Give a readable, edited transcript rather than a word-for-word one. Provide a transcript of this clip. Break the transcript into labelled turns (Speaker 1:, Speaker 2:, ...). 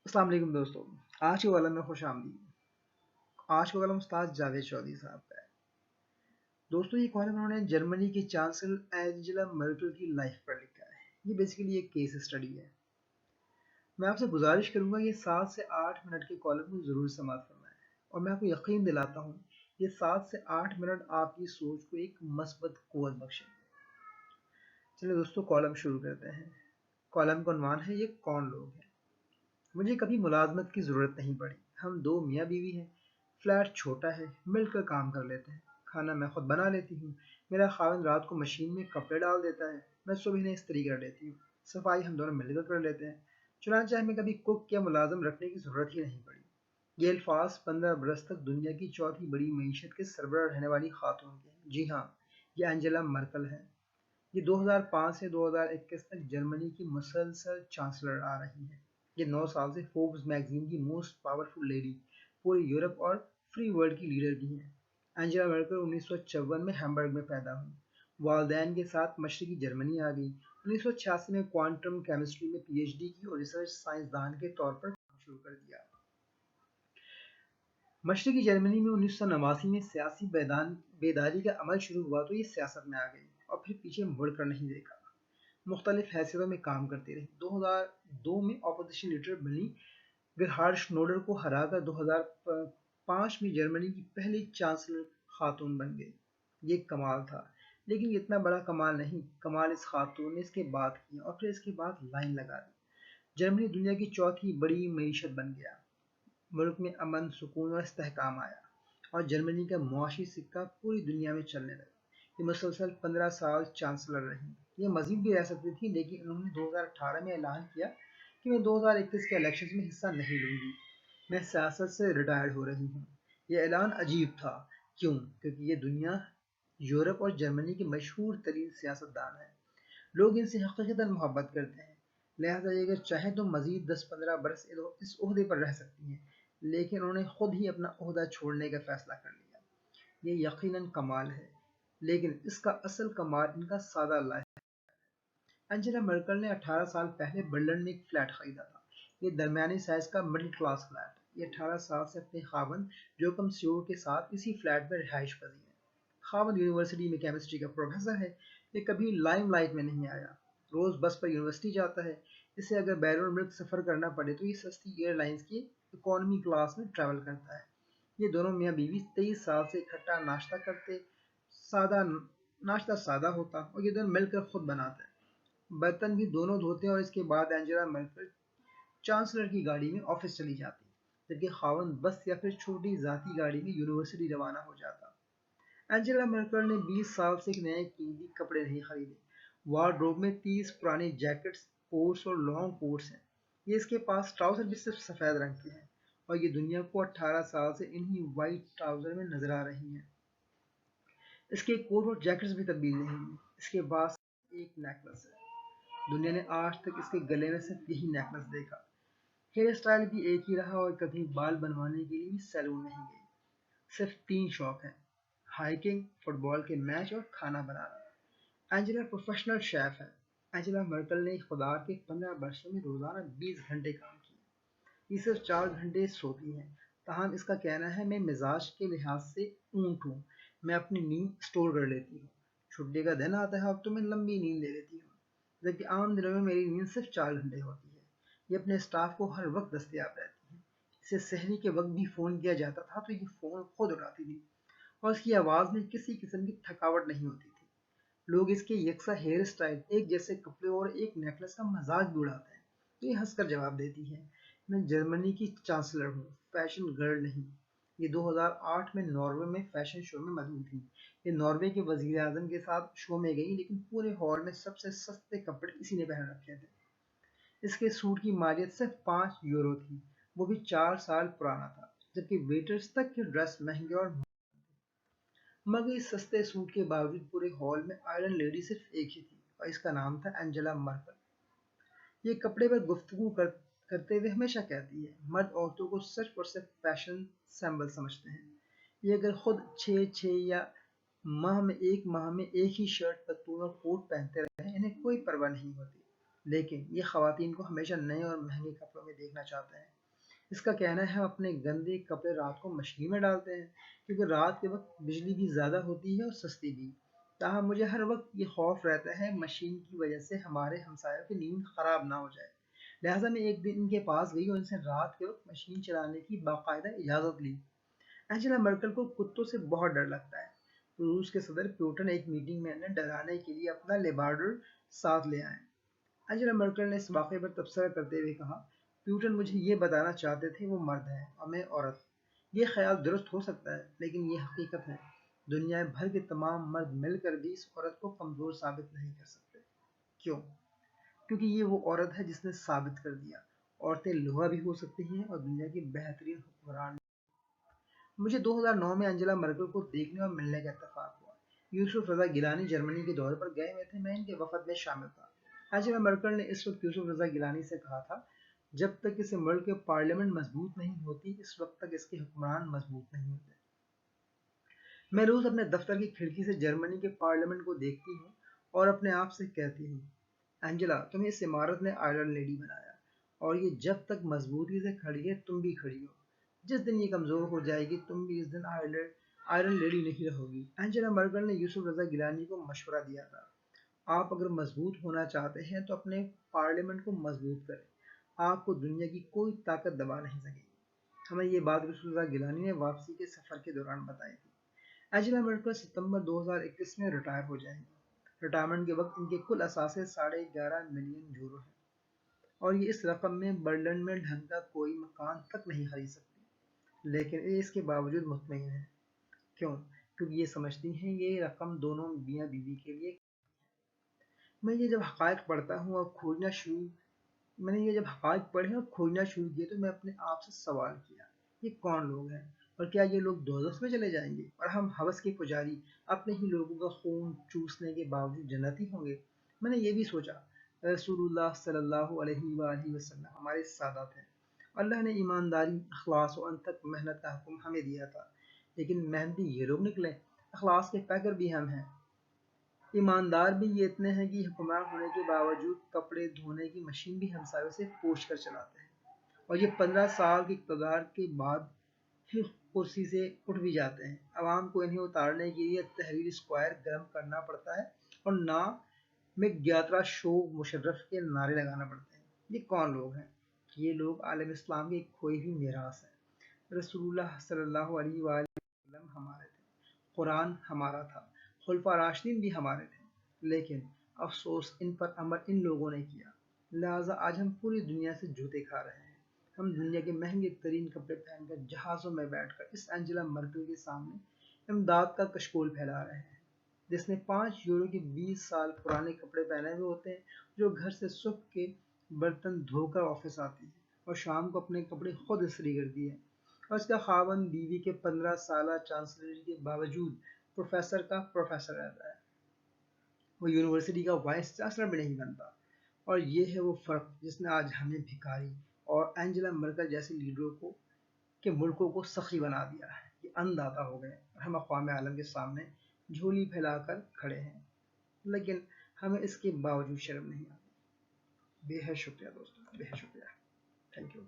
Speaker 1: السلام علیکم دوستوں، آج کے کالم میں خوش آمدید۔ آج کا کالم استاد جاوید چودھری صاحب کا ہے۔ دوستوں یہ کالم انہوں نے جرمنی کی چانسلر اینجلا مرکل کی لائف پر لکھا ہے۔ یہ بیسیکلی ایک کیس اسٹڈی ہے۔ میں آپ سے گزارش کروں گا یہ 7 سے 8 منٹ کے کالم کو ضرور سماعت فرمائیں، اور میں آپ کو یقین دلاتا ہوں یہ 7 سے 8 منٹ آپ کی سوچ کو ایک مثبت قوت بخشیں گے۔ چلے دوستوں کالم شروع کرتے ہیں۔ کالم کا عنوان ہے یہ کون لوگ ہیں۔ مجھے کبھی ملازمت کی ضرورت نہیں پڑی۔ ہم 2 میاں بیوی ہیں۔ فلیٹ چھوٹا ہے، مل کر کام کر لیتے ہیں۔ کھانا میں خود بنا لیتی ہوں۔ میرا خاوند رات کو مشین میں کپڑے ڈال دیتا ہے، میں صبح انہیں استری کر لیتی ہوں۔ صفائی ہم دونوں مل کر لیتے ہیں۔ چنانچہ ہمیں کبھی کوک یا ملازم رکھنے کی ضرورت ہی نہیں پڑی۔ یہ الفاظ 15 برس تک دنیا کی چوتھی بڑی معیشت کے سربراہ رہنے والی خاتون کے ہیں۔ جی ہاں، یہ اینجلا مرکل ہے۔ یہ 2005 سے 2021 تک جرمنی کی مسلسل چانسلر آ رہی ہیں۔ یہ 9 سال سے فوربس میگزین کی موسٹ پاورفل لیڈی، پورے یورپ اور فری ورلڈ کی لیڈر بھی ہیں۔ اینجلا مرکل 1954 میں ہیمبرگ میں پیدا ہوئی۔ والدین کے ساتھ مشرقی جرمنی آ گئی۔ 1986 میں کوانٹم کیمسٹری میں پی ایچ ڈی کی اور ریسرچ سائنسدان کے طور پر کام شروع کر دیا۔ مشرقی جرمنی میں 1989 میں سیاسی بیداری کا عمل شروع ہوا تو یہ سیاست میں آ گئی اور پھر پیچھے مڑ کر نہیں دیکھا۔ مختلف حیثیتوں میں کام کرتی رہی۔ 2002 میں اپوزیشن لیڈر بنی، گرہارڈ شنوڈر کو ہرا کر 2005 میں جرمنی کی پہلی چانسلر خاتون بن گئی۔ یہ ایک کمال تھا، لیکن یہ اتنا بڑا کمال نہیں۔ کمال اس خاتون نے اس کے بعد کیا اور پھر اس کے بعد لائن لگا دی۔ جرمنی دنیا کی چوتھی بڑی معیشت بن گیا۔ ملک میں امن، سکون اور استحکام آیا، اور جرمنی کا معاشی سکہ پوری دنیا میں چلنے لگا۔ یہ مسلسل 15 سال چانسلر رہی۔ یہ مزید بھی رہ سکتی تھی، لیکن انہوں نے 2018 میں اعلان کیا کہ میں 2021 کے الیکشنز میں حصہ نہیں لوں گی، میں سیاست سے ریٹائرڈ ہو رہی ہوں۔ یہ اعلان عجیب تھا۔ کیوں؟ کیونکہ یہ دنیا، یورپ اور جرمنی کے مشہور ترین سیاستدان ہیں۔ لوگ ان سے حقیقتاً محبت کرتے ہیں، لہذا یہ اگر چاہیں تو مزید 10-15 برس اس عہدے پر رہ سکتی ہیں، لیکن انہوں نے خود ہی اپنا عہدہ چھوڑنے کا فیصلہ کر لیا۔ یہ یقیناً کمال ہے، لیکن اس کا اصل کمال ان کا سادہ لائف ہے۔ اینجلا مرکل نے 18 سال پہلے برلن میں ایک فلیٹ خریدا تھا۔ یہ درمیانی سائز کا مڈل کلاس فلیٹ ہے۔ یہ 18 سال سے اپنے خاوند جوکم سیور کے ساتھ اسی فلیٹ میں رہائش پذیر ہے۔ خاوند یونیورسٹی میں کیمسٹری کا پروفیسر ہے۔ یہ کبھی لائم لائٹ میں نہیں آیا۔ روز بس پر یونیورسٹی جاتا ہے۔ اسے اگر بیرون ملک سفر کرنا پڑے تو یہ سستی ایئر لائنز کی اکانومی کلاس میں ٹریول کرتا ہے۔ یہ دونوں میاں بیوی 23 سال سے اکٹھا ناشتہ کرتے۔ ناشتہ سادہ ہوتا اور یہ دونوں مل کر خود بناتے ہیں۔ برتن بھی دونوں دھوتے ہیں، اور اس کے بعد اینجلا مرکل چانسلر کی گاڑی میں آفس چلی جاتی، جبکہ خاوند بس یا پھر چھوٹی ذاتی گاڑی میں یونیورسٹی روانہ ہو جاتا۔ اینجلا مرکل نے 20 سال سے ایک نئے قیمتی کپڑے نہیں خریدے۔ وارڈروب میں 30 پرانے جیکٹس، کوٹس اور لانگ کوٹس ہیں۔ یہ اس کے پاس ٹراؤزر بھی صرف سفید رنگ کے ہیں، اور یہ دنیا کو 18 سال سے انہی وائٹ ٹراؤزر میں نظر آ رہی ہیں۔ اس کے کوٹ اور جیکٹس بھی تبدیل نہیں ہوئے۔ اس کے پاس ایک نیکلس ہے۔ دنیا نے آج تک اس کے گلے میں صرف یہی نیکلس دیکھا۔ ہیئر اسٹائل بھی ایک ہی رہا، اور کبھی بال بنوانے کے لیے بھی سیلون نہیں گئی۔ صرف 3 شوق ہیں: ہائکنگ، فٹ بال کے میچ اور کھانا بنانا۔ اینجلا پروفیشنل شیف ہے۔ اینجلا مرکل نے اقتدار کے 15 برسوں میں روزانہ 20 گھنٹے کام کیا۔ یہ صرف 4 گھنٹے سوتی ہے، تاہم اس کا کہنا ہے میں مزاج کے لحاظ سے اونٹ ہوں، میں اپنی نیند سٹور کر لیتی ہوں۔ چھٹی کا دن آتا ہے اب تو میں لمبی نیند لے لیتی ہوں، جبکہ عام دنوں میں میری نیند صرف 4 گھنٹے ہوتی ہے۔ یہ اپنے اسٹاف کو ہر وقت دستیاب رہتی ہے۔ اسے سحری کے وقت بھی فون کیا جاتا تھا تو یہ فون خود اٹھاتی تھی، اور اس کی آواز میں کسی قسم کی تھکاوٹ نہیں ہوتی تھی۔ لوگ اس کے یکساں ہیئر اسٹائل، ایک جیسے کپڑے اور ایک نیکلس کا مذاق بھی اڑاتے ہیں، تو یہ ہنس کر جواب دیتی ہے، میں جرمنی کی چانسلر ہوں، فیشن گرل نہیں۔ یہ 2008 میں ناروے میں فیشن شو میں مدعو تھی۔ یہ ناروے کے وزیر اعظم کے ساتھ شو میں گئی، لیکن پورے ہال میں سب سے سستے کپڑے اسی نے پہن رکھے تھے۔ اس کے سوٹ کی مالیت صرف 5 یورو تھی، وہ بھی 4 سال پرانا تھا، جبکہ ویٹرز تک کے ڈریس مہنگے اور مگر اس سستے سوٹ کے باوجود پورے ہال میں آئرن لیڈی صرف ایک ہی تھی، اور اس کا نام تھا اینجلا مرکل۔ یہ کپڑے پر گفتگو کرتے ہوئے ہمیشہ کہتی ہے، مرد عورتوں کو صرف اور صرف فیشن سمبل سمجھتے ہیں۔ یہ اگر خود 6 یا ماہ میں ایک ہی شرٹ، پتلون اور کوٹ پہنتے رہے، انہیں کوئی پرواہ نہیں ہوتی۔ لیکن یہ خواتین کو ہمیشہ نئے اور مہنگے کپڑوں میں دیکھنا چاہتے ہیں۔ اس کا کہنا ہے ہم اپنے گندے کپڑے رات کو مشین میں ڈالتے ہیں کیونکہ رات کے وقت بجلی بھی زیادہ ہوتی ہے اور سستی بھی۔ تاہم مجھے ہر وقت یہ خوف رہتا ہے مشین کی وجہ سے ہمارے ہمسایوں کی نیند خراب نہ ہو جائے، لہٰذا میں ایک دن ان کے پاس گئی اور ان سے رات کے وقت مشین چلانے کی باقاعدہ اجازت لی۔ اینجلا مرکل کو کتوں سے بہت ڈر لگتا ہے۔ روس کے صدر پیوٹن ایک میٹنگ میں انہیں ڈرانے کے لیے اپنا لیبارڈر ساتھ لے آئے۔ اینجلا مرکل نے اس واقعے پر تبصرہ کرتے ہوئے کہا، پیوٹن مجھے یہ بتانا چاہتے تھے وہ مرد ہے اور میں عورت۔ یہ خیال درست ہو سکتا ہے لیکن یہ حقیقت ہے۔ دنیا بھر کے تمام مرد مل کر بھی اس عورت کو کمزور ثابت نہیں کر سکتے۔ کیوں؟ کیونکہ یہ وہ عورت ہے جس نے ثابت کر دیا عورتیں لوہا بھی ہو سکتی ہیں اور دنیا کی بہترین حکمران۔ مجھے 2009 میں انجلا مرکل کو دیکھنے اور ملنے کا اتفاق ہوا۔ یوسف رضا گیلانی جرمنی کے دورے پر گئے ہوئے تھے، میں ان کے وفد میں شامل تھا۔ انجلا مرکل نے اس وقت یوسف رضا گیلانی سے کہا تھا، جب تک اس ملک کے پارلیمنٹ مضبوط نہیں ہوتی اس وقت تک اس کے حکمران مضبوط نہیں ہوتے۔ میں روز اپنے دفتر کی کھڑکی سے جرمنی کے پارلیمنٹ کو دیکھتی ہوں اور اپنے آپ سے کہتی ہوں، انجلا تمہیں اس عمارت نے آئرن لیڈی بنایا اور یہ جب تک مضبوطی سے کھڑی ہے تم بھی کھڑی ہو۔ جس دن یہ کمزور ہو جائے گی تم بھی اس دن آئرن لیڈی نہیں رہو گی۔ انجلا مرکل نے یوسف رضا گیلانی کو مشورہ دیا تھا، آپ اگر مضبوط ہونا چاہتے ہیں تو اپنے پارلیمنٹ کو مضبوط کریں، آپ کو دنیا کی کوئی طاقت دبا نہیں سکے گی۔ ہمیں یہ بات یوسف رضا گیلانی نے واپسی کے سفر کے دوران بتائی تھی۔ انجلا مرکل ستمبر 2021 میں ریٹائر ہو جائیں گی۔ ریٹائرمنٹ کے وقت ان کے کل اثاثے 11.5 ملین یورو ہیں اور یہ اس رقم میں برلن میں ڈھنگ کا کوئی مکان تک نہیں خرید سکتی، لیکن یہ اس کے باوجود مطمئن ہے۔ کیوں؟ کیونکہ یہ سمجھتی ہیں یہ رقم دونوں میاں بیوی کے لیے۔ میں نے یہ جب حقائق پڑھے اور کھوجنا شروع کیے تو میں اپنے آپ سے سوال کیا، یہ کون لوگ ہیں اور کیا یہ لوگ دوزخ میں چلے جائیں گے اور ہم ہوس کے پجاری اپنے ہی لوگوں کا خون چوسنے کے باوجود جنتی ہوں گے؟ میں نے یہ بھی سوچا، رسول اللہ صلی اللہ علیہ وآلہ وسلم ہمارے سادات ہیں۔ اللہ نے ایمانداری، اخلاص و انتھک محنت کا حکم ہمیں دیا تھا، لیکن محنتی یہ لوگ نکلے، اخلاص کے پیکر بھی ہم ہیں، ایماندار بھی یہ اتنے ہیں کہ حکمران ہونے کے باوجود کپڑے دھونے کی مشین بھی ہمسایوں سے پوچھ کر چلاتے ہیں، اور یہ 15 سال کے اقتدار کے بعد ہی کرسی سے اٹھ بھی جاتے ہیں۔ عوام کو انہیں اتارنے کے لیے تحریر اسکوائر گرم کرنا پڑتا ہے اور نا میں گیاترا شو مشرف کے نعرے لگانا پڑتے ہیں۔ یہ کون لوگ ہیں؟ یہ لوگ عالم اسلام کی ایک کھوئی ہوئی میراث ہے۔ رسول اللہ صلی اللہ علیہ وآلہ وسلم ہمارے تھے، قرآن ہمارا تھا، خلفاء راشدین بھی ہمارے تھے، لیکن افسوس ان پر عمل ان لوگوں نے کیا، لہٰذا آج ہم پوری دنیا سے جوتے کھا رہے ہیں۔ ہم دنیا کے مہنگے ترین کپڑے پہن کر جہازوں میں بیٹھ کر اس انجلا مرکل کے سامنے امداد کا کشکول پھیلا رہے ہیں، جس نے 5 یورو کے 20 سال پرانے کپڑے پہنے ہوئے ہوتے ہیں، جو گھر سے صبح کے برتن دھو کر آفس آتی ہے اور شام کو اپنے کپڑے خود استری کرتی ہے، اور اس کا خاوند بیوی کے 15 سالہ چانسلری کے باوجود پروفیسر کا پروفیسر رہتا ہے، وہ یونیورسٹی کا وائس چانسلر بھی نہیں بنتا۔ اور یہ ہے وہ فرق جس نے آج ہمیں بھکاری اور اینجلا مرکل جیسے لیڈروں کے ملکوں کو سخی بنا دیا ہے۔ یہ اندھا ہو گئے اور ہم اقوام عالم کے سامنے جھولی پھیلا کر کھڑے ہیں، لیکن ہمیں اس کے باوجود شرم نہیں آتی۔ بے حد شکریہ دوستوں، بے حد شکریہ، تھینک یو۔